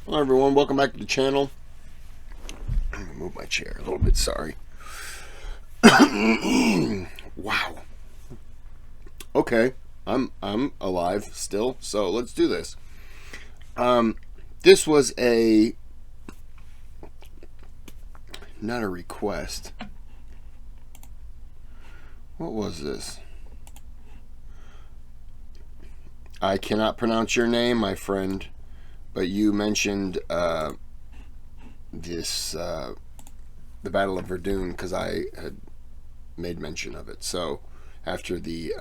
Hello everyone, welcome back to the channel. I'm gonna move my chair a little bit, sorry. Wow. Okay, I'm alive still, so let's do this. This was not a request. What was this? I cannot pronounce your name, my friend, but you mentioned the Battle of Verdun because I had made mention of it. So after the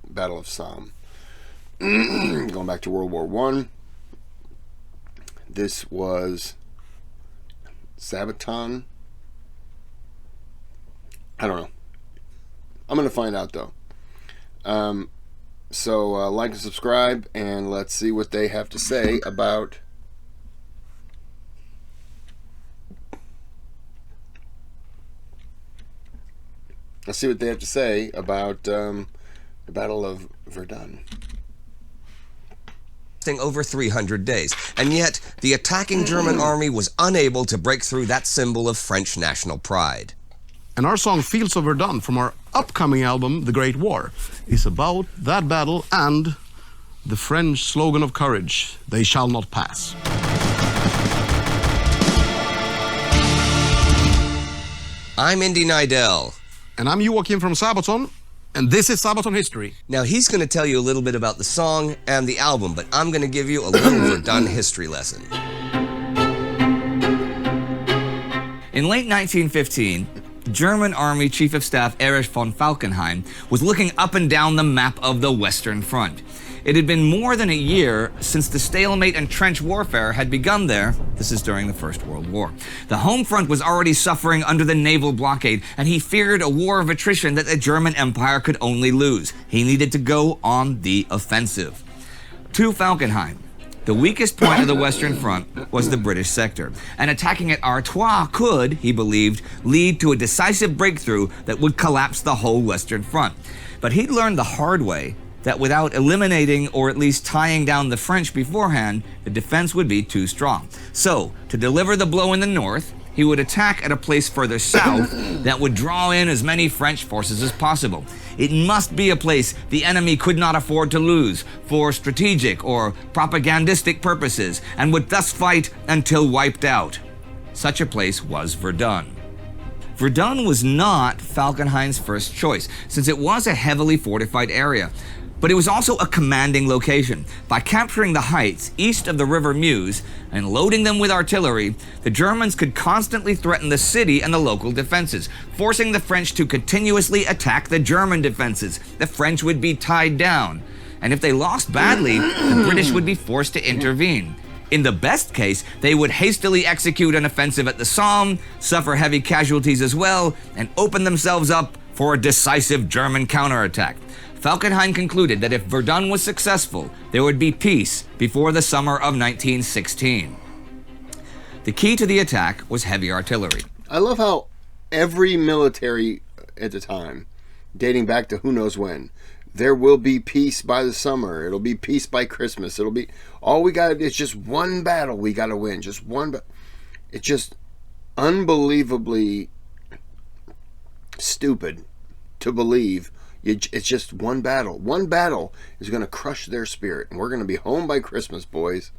Battle of Somme, going back to World War One, this was Sabaton. I don't know. I'm gonna find out though. So like and subscribe, and let's see what they have to say about the Battle of Verdun. Over 300 days, and yet the attacking German army was unable to break through that symbol of French national pride. And our song Fields of Verdun from our upcoming album, The Great War, is about that battle and the French slogan of courage, they shall not pass. I'm Indy Nidell. And I'm Joachim from Sabaton, and this is Sabaton History. Now he's going to tell you a little bit about the song and the album, but I'm going to give you a little Verdun history lesson. In late 1915, German Army Chief of Staff Erich von Falkenhayn was looking up and down the map of the Western Front. It had been more than a year since the stalemate and trench warfare had begun there. This is during the First World War. The home front was already suffering under the naval blockade, and he feared a war of attrition that the German Empire could only lose. He needed to go on the offensive. To Falkenhayn, the weakest point of the Western Front was the British sector, and attacking at Artois could, he believed, lead to a decisive breakthrough that would collapse the whole Western Front. But he'd learned the hard way that without eliminating or at least tying down the French beforehand, the defense would be too strong. So, to deliver the blow in the north, he would attack at a place further south that would draw in as many French forces as possible. It must be a place the enemy could not afford to lose for strategic or propagandistic purposes, and would thus fight until wiped out. Such a place was Verdun. Verdun was not Falkenhayn's first choice, since it was a heavily fortified area. But it was also a commanding location. By capturing the heights east of the River Meuse and loading them with artillery, the Germans could constantly threaten the city and the local defenses, forcing the French to continuously attack the German defenses. The French would be tied down, and if they lost badly, the British would be forced to intervene. In the best case, they would hastily execute an offensive at the Somme, suffer heavy casualties as well, and open themselves up for a decisive German counterattack. Falkenhayn concluded that if Verdun was successful, there would be peace before the summer of 1916. The key to the attack was heavy artillery. I love how every military at the time, dating back to who knows when, there will be peace by the summer. It'll be peace by Christmas. It'll be all we got. It's just one battle we got to win. Just one. It's just unbelievably stupid to believe. It's just one battle. One battle is going to crush their spirit, and we're going to be home by Christmas, boys.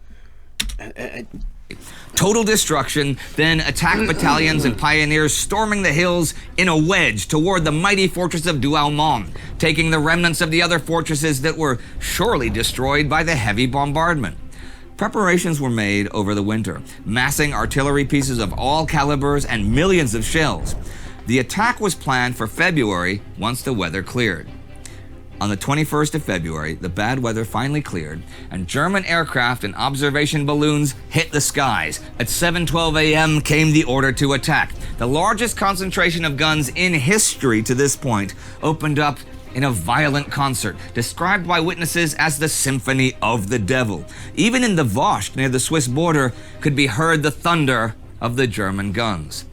Total destruction, then attack battalions and pioneers storming the hills in a wedge toward the mighty fortress of Douaumont, taking the remnants of the other fortresses that were surely destroyed by the heavy bombardment. Preparations were made over the winter, massing artillery pieces of all calibers and millions of shells. The attack was planned for February once the weather cleared. On the 21st of February, the bad weather finally cleared, and German aircraft and observation balloons hit the skies. At 7:12 a.m. came the order to attack. The largest concentration of guns in history to this point opened up in a violent concert, described by witnesses as the Symphony of the Devil. Even in the Vosges, near the Swiss border, could be heard the thunder of the German guns.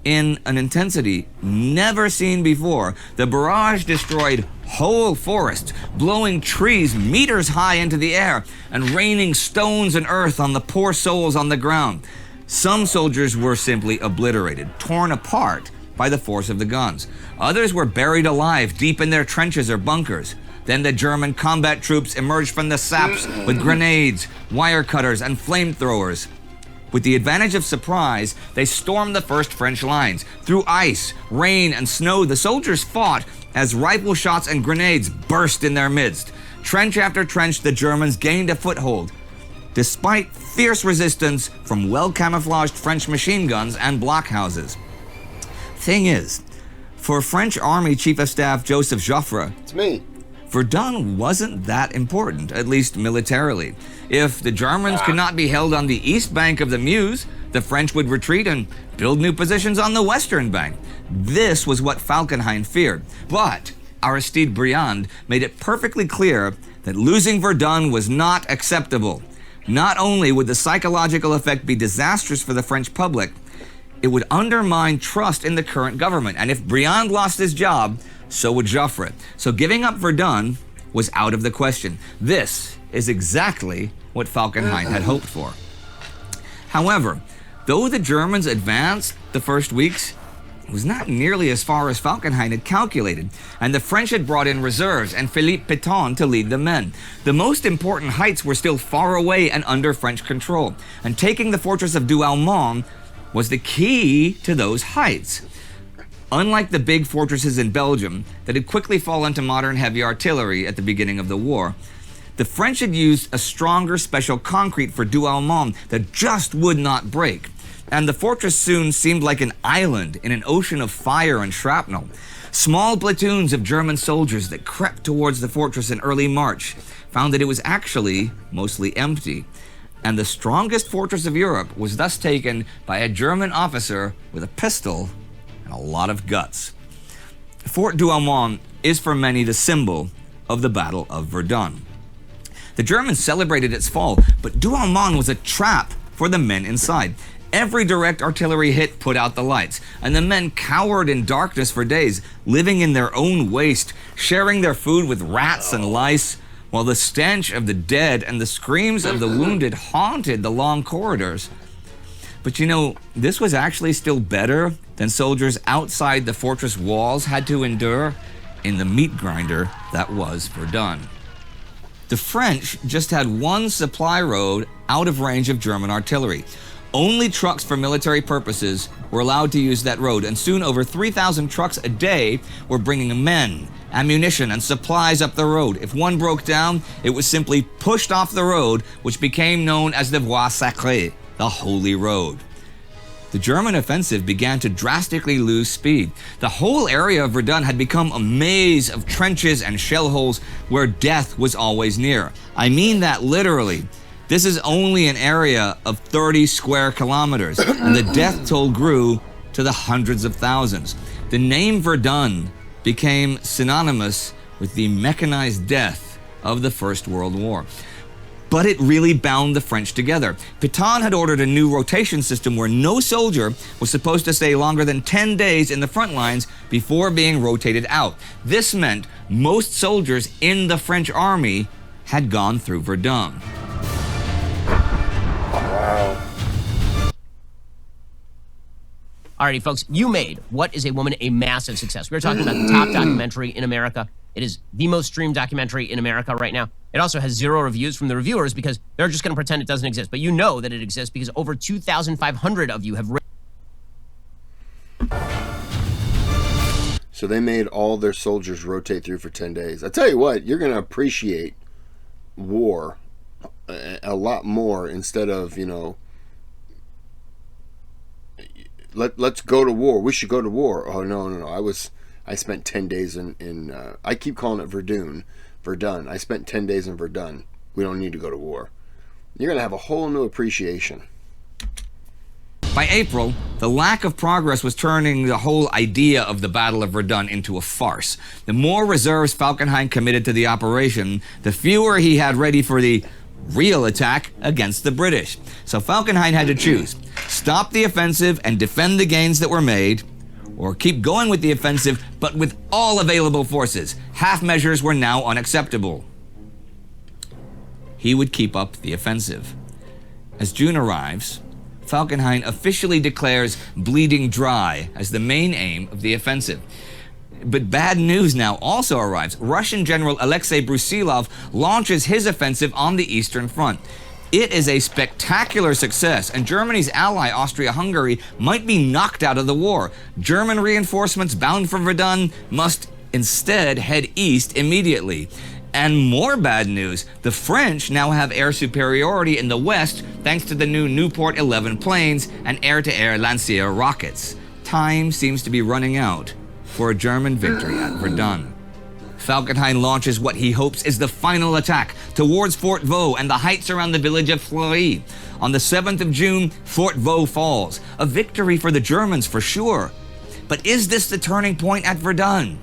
in an intensity never seen before. The barrage destroyed whole forests, blowing trees meters high into the air and raining stones and earth on the poor souls on the ground. Some soldiers were simply obliterated, torn apart by the force of the guns. Others were buried alive deep in their trenches or bunkers. Then the German combat troops emerged from the saps with grenades, wire cutters, and flamethrowers. With the advantage of surprise, they stormed the first French lines. Through ice, rain, and snow, the soldiers fought as rifle shots and grenades burst in their midst. Trench after trench, the Germans gained a foothold, despite fierce resistance from well-camouflaged French machine guns and blockhouses. Thing is, for French Army Chief of Staff Joseph Joffre, It's me. Verdun wasn't that important, at least militarily. If the Germans could not be held on the east bank of the Meuse, the French would retreat and build new positions on the western bank. This was what Falkenhayn feared. But Aristide Briand made it perfectly clear that losing Verdun was not acceptable. Not only would the psychological effect be disastrous for the French public, it would undermine trust in the current government. And if Briand lost his job, so would Joffre. So giving up Verdun was out of the question. This is exactly what Falkenhayn had hoped for. However, though the Germans advanced the first weeks, it was not nearly as far as Falkenhayn had calculated, and the French had brought in reserves and Philippe Pétain to lead the men. The most important heights were still far away and under French control, and taking the fortress of Douaumont was the key to those heights. Unlike the big fortresses in Belgium that had quickly fallen to modern heavy artillery at the beginning of the war, the French had used a stronger special concrete for Douaumont that just would not break, and the fortress soon seemed like an island in an ocean of fire and shrapnel. Small platoons of German soldiers that crept towards the fortress in early March found that it was actually mostly empty, and the strongest fortress of Europe was thus taken by a German officer with a pistol and a lot of guts. Fort Douaumont is for many the symbol of the Battle of Verdun. The Germans celebrated its fall, but Douaumont was a trap for the men inside. Every direct artillery hit put out the lights, and the men cowered in darkness for days, living in their own waste, sharing their food with rats and lice, while the stench of the dead and the screams of the wounded haunted the long corridors. But you know, this was actually still better than soldiers outside the fortress walls had to endure in the meat grinder that was Verdun. The French just had one supply road out of range of German artillery. Only trucks for military purposes were allowed to use that road, and soon over 3,000 trucks a day were bringing men, ammunition, and supplies up the road. If one broke down, it was simply pushed off the road, which became known as the Voie Sacrée, the Holy Road. The German offensive began to drastically lose speed. The whole area of Verdun had become a maze of trenches and shell holes where death was always near. I mean that literally. This is only an area of 30 square kilometers, and the death toll grew to the hundreds of thousands. The name Verdun became synonymous with the mechanized death of the First World War. But it really bound the French together. Pétain had ordered a new rotation system where no soldier was supposed to stay longer than 10 days in the front lines before being rotated out. This meant most soldiers in the French army had gone through Verdun. Alrighty, folks, you made What is a Woman a massive success. We're talking about the top documentary in America. It is the most streamed documentary in America right now. It also has 0 reviews from the reviewers because they're just going to pretend it doesn't exist. But you know that it exists because over 2,500 of you have written. So they made all their soldiers rotate through for 10 days. I tell you what, you're going to appreciate war a lot more instead of, you know, let's go to war. We should go to war. Oh, no. I spent 10 days in I keep calling it Verdun. I spent 10 days in Verdun. We don't need to go to war. You're going to have a whole new appreciation. By April, the lack of progress was turning the whole idea of the Battle of Verdun into a farce. The more reserves Falkenhayn committed to the operation, the fewer he had ready for the real attack against the British. So Falkenhayn had to choose: stop the offensive and defend the gains that were made, or keep going with the offensive but with all available forces. Half measures were now unacceptable. He would keep up the offensive. As June arrives, Falkenhayn officially declares bleeding dry as the main aim of the offensive. But bad news now also arrives. Russian General Alexei Brusilov launches his offensive on the Eastern Front. It is a spectacular success, and Germany's ally, Austria-Hungary, might be knocked out of the war. German reinforcements bound for Verdun must instead head east immediately. And more bad news, the French now have air superiority in the west thanks to the new Nieuport 11 planes and air-to-air Lancier rockets. Time seems to be running out for a German victory at Verdun. Falkenhayn launches what he hopes is the final attack towards Fort Vaux and the heights around the village of Fleury. On the 7th of June, Fort Vaux falls. A victory for the Germans for sure. But is this the turning point at Verdun?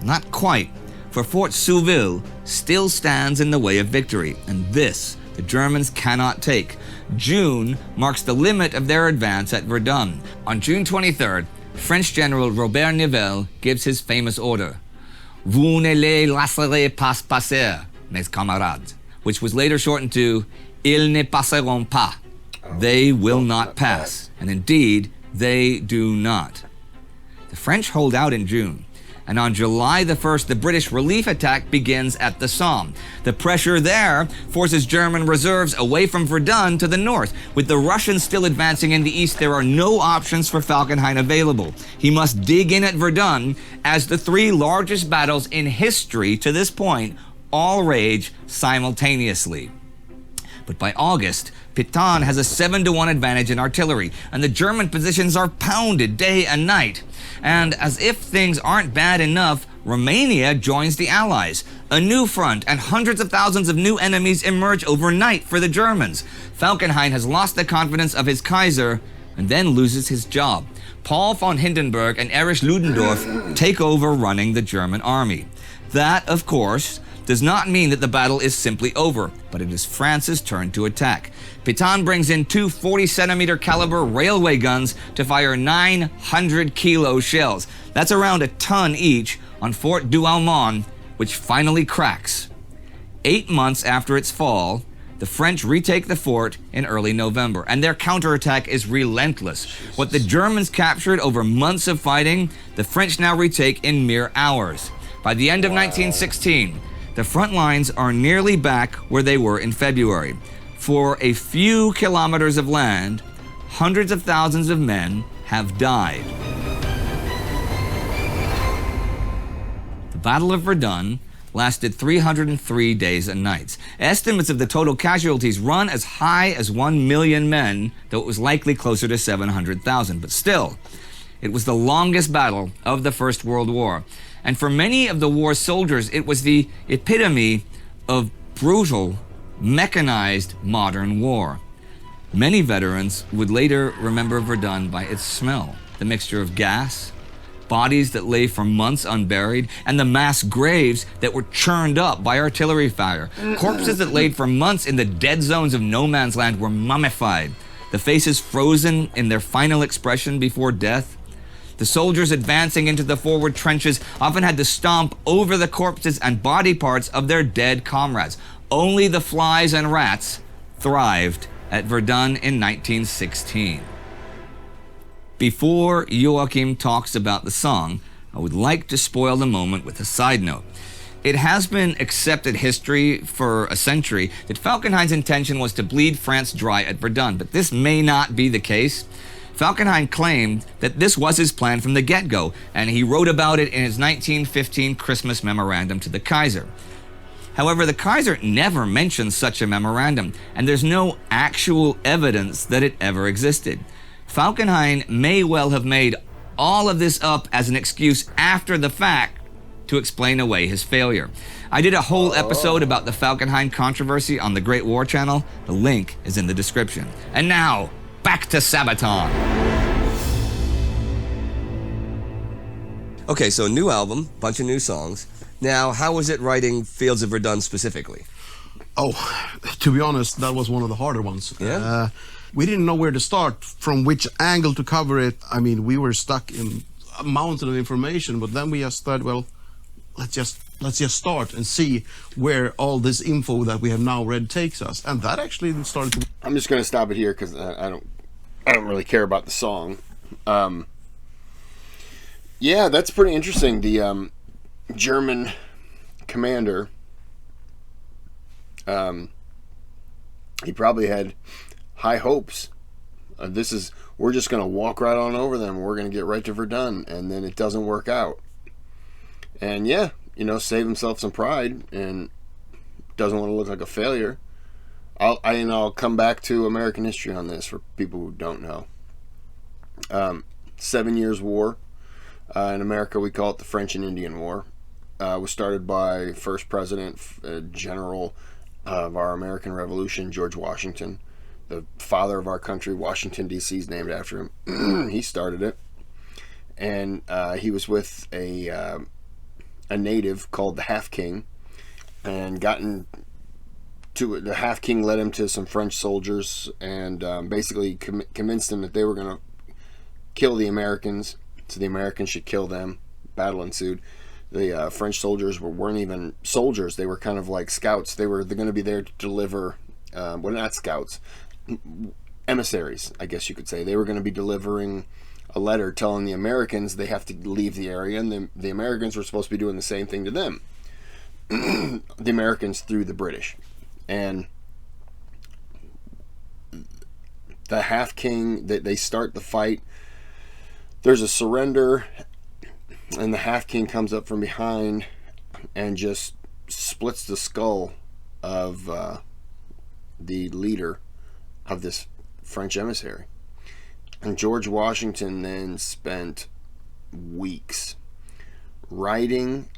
Not quite, for Fort Souville still stands in the way of victory, and this the Germans cannot take. June marks the limit of their advance at Verdun. On June 23rd, French General Robert Nivelle gives his famous order: "Vous ne les laisserez pas passer, mes camarades," which was later shortened to "Ils ne passeront pas." They will not pass. And indeed, they do not. The French hold out in June. And on July the 1st, the British relief attack begins at the Somme. The pressure there forces German reserves away from Verdun to the north. With the Russians still advancing in the east, there are no options for Falkenhayn available. He must dig in at Verdun, as the three largest battles in history to this point all rage simultaneously. But by August, Pétain has a 7-1 advantage in artillery, and the German positions are pounded day and night. And as if things aren't bad enough, Romania joins the Allies. A new front and hundreds of thousands of new enemies emerge overnight for the Germans. Falkenhayn has lost the confidence of his Kaiser and then loses his job. Paul von Hindenburg and Erich Ludendorff take over running the German army. That, of course, does not mean that the battle is simply over, but it is France's turn to attack. Pétain brings in two 40-centimeter caliber railway guns to fire 900-kilo shells. That's around a ton each on Fort Douaumont, which finally cracks. 8 months after its fall, the French retake the fort in early November, and their counterattack is relentless. What the Germans captured over months of fighting, the French now retake in mere hours. By the end of 1916, the front lines are nearly back where they were in February. For a few kilometers of land, hundreds of thousands of men have died. The Battle of Verdun lasted 303 days and nights. Estimates of the total casualties run as high as 1 million men, though it was likely closer to 700,000. But still, it was the longest battle of the First World War. And for many of the war's soldiers, it was the epitome of brutal, mechanized modern war. Many veterans would later remember Verdun by its smell, the mixture of gas, bodies that lay for months unburied, and the mass graves that were churned up by artillery fire. Corpses that laid for months in the dead zones of no man's land were mummified, the faces frozen in their final expression before death. The soldiers advancing into the forward trenches often had to stomp over the corpses and body parts of their dead comrades. Only the flies and rats thrived at Verdun in 1916. Before Joachim talks about the song, I would like to spoil the moment with a side note. It has been accepted history for a century that Falkenhayn's intention was to bleed France dry at Verdun, but this may not be the case. Falkenhayn claimed that this was his plan from the get-go, and he wrote about it in his 1915 Christmas memorandum to the Kaiser. However, the Kaiser never mentions such a memorandum, and there's no actual evidence that it ever existed. Falkenhayn may well have made all of this up as an excuse after the fact to explain away his failure. I did a whole episode about the Falkenhayn controversy on the Great War Channel. The link is in the description. And now, back to Sabaton. Okay, so new album, bunch of new songs. Now, how was it writing Fields of Verdun specifically? Oh, to be honest, that was one of the harder ones. Yeah. We didn't know where to start, from which angle to cover it. I mean, we were stuck in a mountain of information, but then we just thought, well, let's just start and see where all this info that we have now read takes us. And that actually started to... I'm just going to stop it here because I don't really care about the song. Yeah, that's pretty interesting. The German commander, he probably had high hopes. We're just going to walk right on over them. We're going to get right to Verdun, and then it doesn't work out. And yeah, save himself some pride and doesn't want to look like a failure. I'll come back to American history on this for people who don't know. 7 Years' War. In America, we call it the French and Indian War. Was started by first president, general of our American Revolution, George Washington, the father of our country. Washington, D.C. is named after him. He started it, and he was with a native called the Half King, and the Half King led him to some French soldiers, and basically convinced them that they were going to kill the Americans, so the Americans should kill them. Battle ensued. The French soldiers weren't even soldiers. They were kind of like scouts. They're going to be there to deliver, well, not scouts, emissaries, I guess you could say. They were going to be delivering a letter telling the Americans they have to leave the area, and the Americans were supposed to be doing the same thing to them. The Americans through the British. And the Half King, they start the fight. There's a surrender, and the Half King comes up from behind and just splits the skull of the leader of this French emissary. And George Washington then spent weeks writing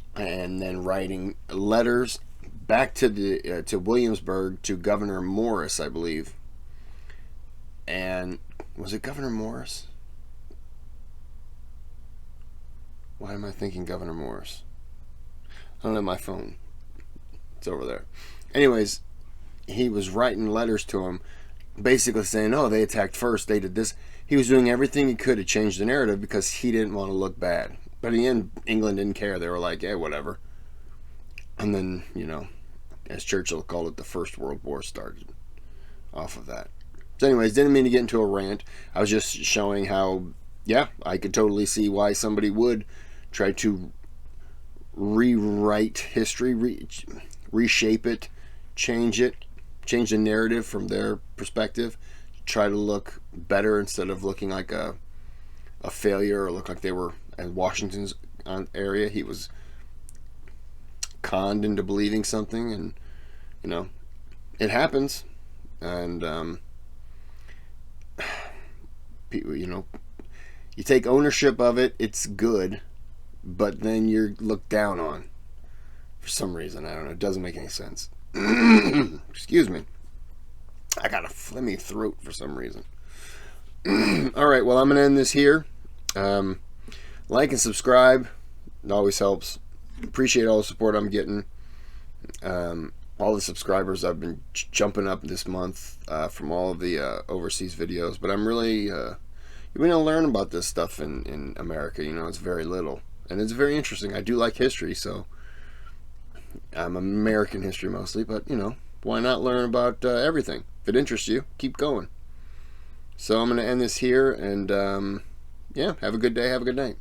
letters back to Williamsburg to Governor Morris, I believe. And was it Governor Morris? Why am I thinking Governor Morris? I don't have my phone. It's over there. Anyways, he was writing letters to him, basically saying, oh, they attacked first, they did this. He was doing everything he could to change the narrative because he didn't want to look bad. But in the end, England didn't care. They were like, yeah, whatever. And then, as Churchill called it, the First World War started off of that. So anyways, didn't mean to get into a rant. I was just showing how, yeah, I could totally see why somebody would try to rewrite history, reshape it, change the narrative from their perspective, try to look better instead of looking like a failure, or look like they were in Washington's area. He was conned into believing something, and it happens. And people, you take ownership of it, it's good, but then you're looked down on for some reason. I don't know, it doesn't make any sense. Excuse me, I got a phlegmy throat for some reason. Alright, well, I'm gonna end this here. Like and subscribe, it always helps. Appreciate all the support I'm getting. All the subscribers I've been jumping up this month from all of the overseas videos. But I'm really you're going to learn about this stuff in America. It's very little, and it's very interesting. I do like history, so I'm American history mostly. But why not learn about everything? If it interests you, keep going. So I'm going to end this here, and yeah, have a good day, have a good night.